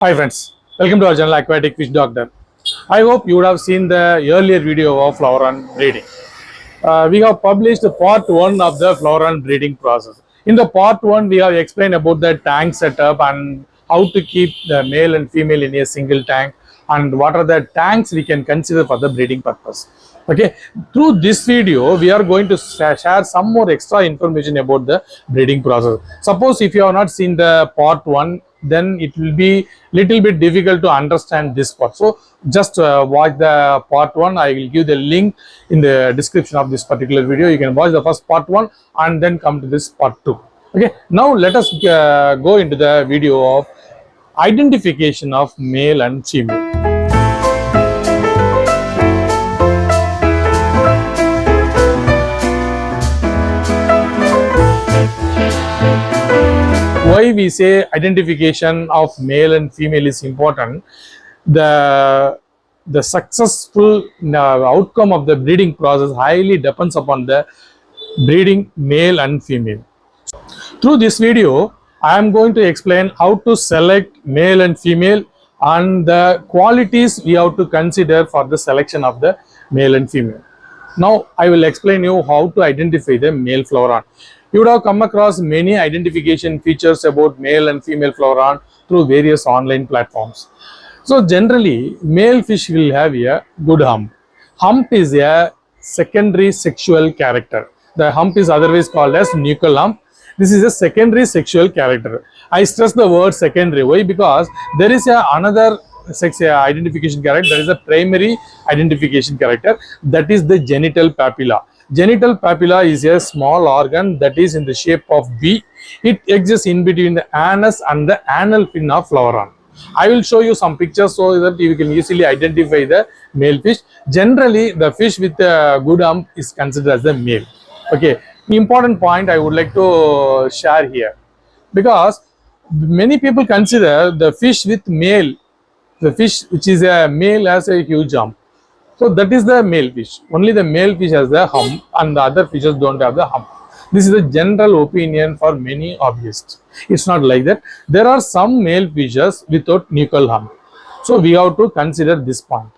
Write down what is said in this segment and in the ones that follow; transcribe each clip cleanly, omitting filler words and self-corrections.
Hi friends, welcome to our channel Aquatic Fish Doctor. I hope you would have seen the earlier video of Flowerhorn breeding. We have published part 1 of the Flowerhorn breeding process. In the part 1, we have explained about the tank setup and how to keep the male and female in a single tank and what are the tanks we can consider for the breeding purpose. Okay, through this video, we are going to share some more extra information about the breeding process. Suppose if you have not seen the part 1, then it will be little bit difficult to understand this part. So just watch the part 1. I will give the link in the description of this particular video. You can watch the first part 1 and then come to this part 2. Okay, now let us go into the video of identification of male and female. Why we say identification of male and female is important? The successful outcome of the breeding process highly depends upon the breeding male and female. Through this video, I am going to explain how to select male and female and the qualities we have to consider for the selection of the male and female. Now, I will explain you how to identify the male Flowerhorn. You would have come across many identification features about male and female Flowerhorn through various online platforms. So, generally, male fish will have a good hump. Hump is a secondary sexual character. The hump is otherwise called as nuchal hump. This is a secondary sexual character. I stress the word secondary. Why? Because there is another sex identification character, that is a primary identification character, that is the genital papilla. Genital papilla is a small organ that is in the shape of V. It exists in between the anus and the anal fin of Flowerhorn. I will show you some pictures so that you can easily identify the male fish. Generally, the fish with a good hump is considered as the male. Okay, important point I would like to share here, because many people consider the fish with male, the fish which is a male has a huge hump. So that is the male fish. Only the male fish has the hump and the other fishes don't have the hump. This is a general opinion for many hobbyists. It's not like that. There are some male fishes without nuchal hump. So we have to consider this point.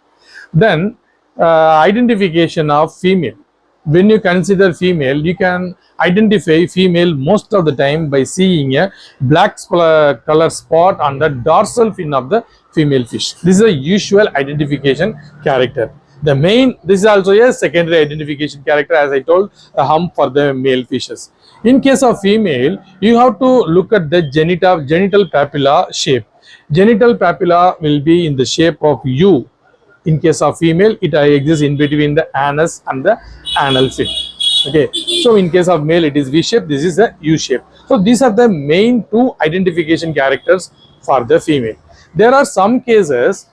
Then identification of female. When you consider female, you can identify female most of the time by seeing a black color spot on the dorsal fin of the female fish. This is a usual identification character. The main, this is also a secondary identification character, as I told, a hump for the male fishes. In case of female, you have to look at the genital papilla shape. Genital papilla will be in the shape of U. In case of female, it exists in between the anus and the anal fin. Okay, so in case of male, it is V shape. This is a U shape. So these are the main two identification characters for the female. There are some cases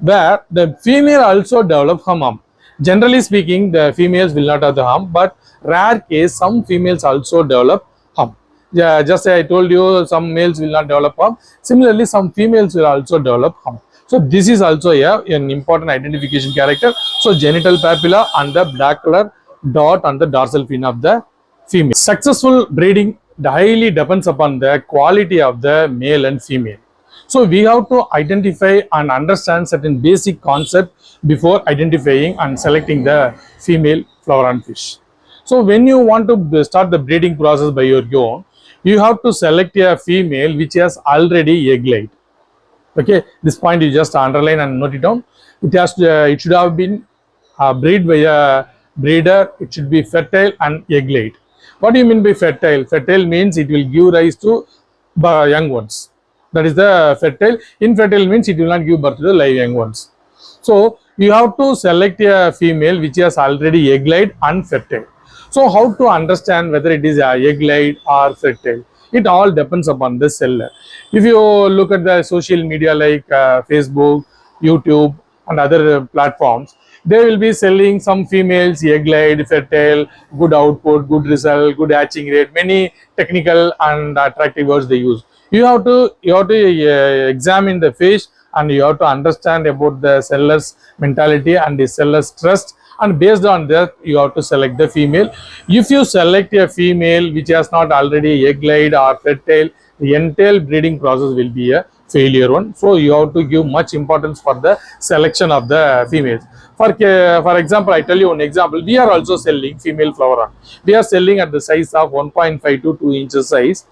where the female also develop hump. Generally speaking, the females will not have the hump, but rare case some females also develop hump. Yeah, just as I told you, some males will not develop hump. Similarly, some females will also develop hump. So this is also an important identification character. So genital papilla and the black color dot on the dorsal fin of the female. Successful breeding highly depends upon the quality of the male and female. So we have to identify and understand certain basic concepts before identifying and selecting the female Flowerhorn fish. So when you want to start the breeding process by your own, you have to select a female which has already egg laid. Okay, this point you just underline and note it down. It should have been bred by a breeder. It should be fertile and egg laid. What do you mean by fertile? Fertile means it will give rise to young ones. That is the fertile. Infertile means it will not give birth to the live young ones. So you have to select a female which has already egg laid and fertile. So how to understand whether it is egg laid or fertile? It all depends upon the seller. If you look at the social media like Facebook, YouTube and other platforms, they will be selling some females egg laid, fertile, good output, good result, good hatching rate, many technical and attractive words they use. You have to examine the fish and you have to understand about the seller's mentality and the seller's trust, and based on that you have to select the female. If you select a female which has not already egg laid or fertile, the entire breeding process will be a failure one. So you have to give much importance for the selection of the females. For example, I tell you one example. We are also selling female flower. We are selling at the size of 1.5 to 2 inches size.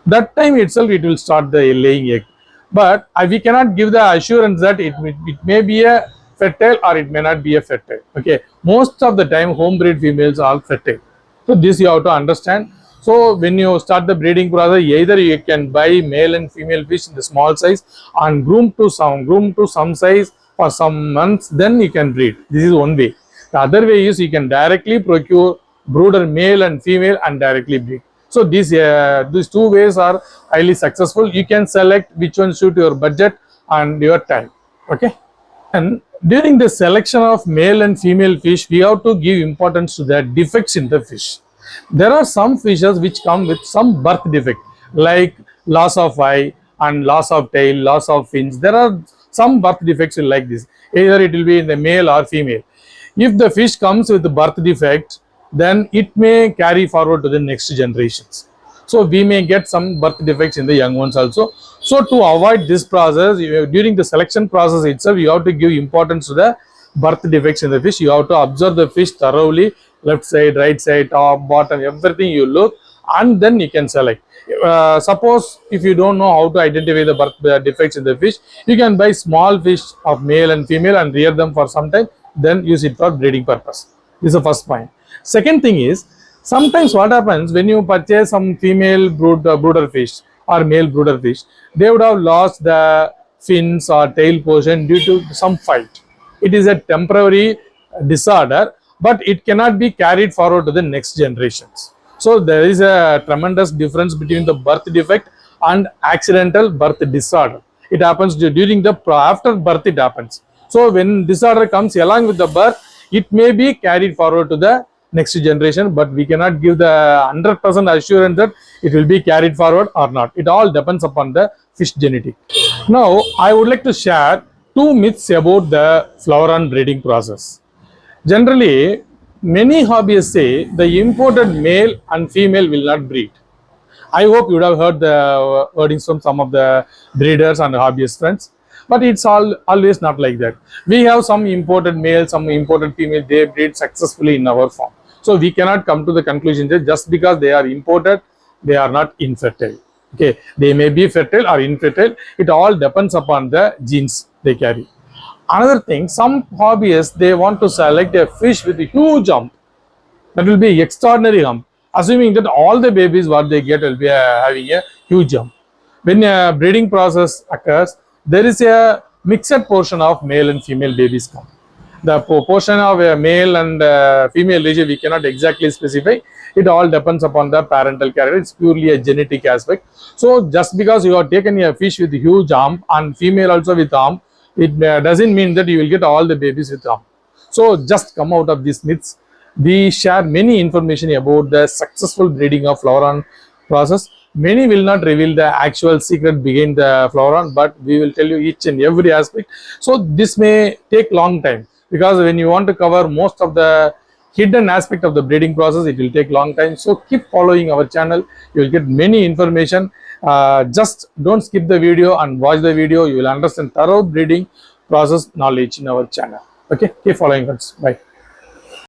That time itself it will start the laying egg. But we cannot give the assurance that it may be a fertile or it may not be a fertile. Okay, most of the time home bred females are fertile. So this you have to understand. So when you start the breeding process, either you can buy male and female fish in the small size and groom to some size for some months, then you can breed. This is one way. The other way is you can directly procure brooder male and female and directly breed. So these two ways are highly successful. You can select which one suit your budget and your time. Okay. And during the selection of male and female fish, we have to give importance to the defects in the fish. There are some fishes which come with some birth defect, like loss of eye and loss of tail, loss of fins. There are some birth defects like this. Either it will be in the male or female. If the fish comes with birth defect, then it may carry forward to the next generations. So we may get some birth defects in the young ones also. So to avoid this process, during the selection process itself, you have to give importance to the birth defects in the fish. You have to observe the fish thoroughly, left side, right side, top, bottom, everything you look, and then you can select. Suppose if you don't know how to identify the birth defects in the fish, you can buy small fish of male and female and rear them for some time, then use it for breeding purpose. This is the first point. Second thing is, sometimes what happens when you purchase some female brooder fish or male brooder fish, they would have lost the fins or tail portion due to some fight. It is a temporary disorder, but it cannot be carried forward to the next generations. So there is a tremendous difference between the birth defect and accidental birth disorder. It happens during the after birth it happens. So when disorder comes along with the birth, it may be carried forward to the next generation, but we cannot give the 100% assurance that it will be carried forward or not. It all depends upon the fish genetic. Now I would like to share two myths about the Flowerhorn breeding process. Generally, many hobbyists say the imported male and female will not breed. I hope you would have heard the wordings from some of the breeders and hobbyist friends, but it's always not like that. We have some imported male, some imported female, they breed successfully in our farm. So we cannot come to the conclusion that just because they are imported, they are not infertile. Okay, they may be fertile or infertile. It all depends upon the genes they carry. Another thing, some hobbyists, they want to select a fish with a huge hump. That will be extraordinary hump, assuming that all the babies what they get will be having a huge hump. When a breeding process occurs, there is a mixed portion of male and female babies come. The portion of a male and female ratio we cannot exactly specify. It all depends upon the parental character. It's purely a genetic aspect. So just because you have taken a fish with a huge hump and female also with hump, it doesn't mean that you will get all the babies with hump. So just come out of these myths. We share many information about the successful breeding of Flowerhorn process. Many will not reveal the actual secret behind the Flowerhorn, but we will tell you each and every aspect. So this may take long time, because when you want to cover most of the hidden aspect of the breeding process, it will take long time. So keep following our channel. You will get many information. Just don't skip the video and watch the video. You will understand thorough breeding process knowledge in our channel. Okay, keep following us. Bye.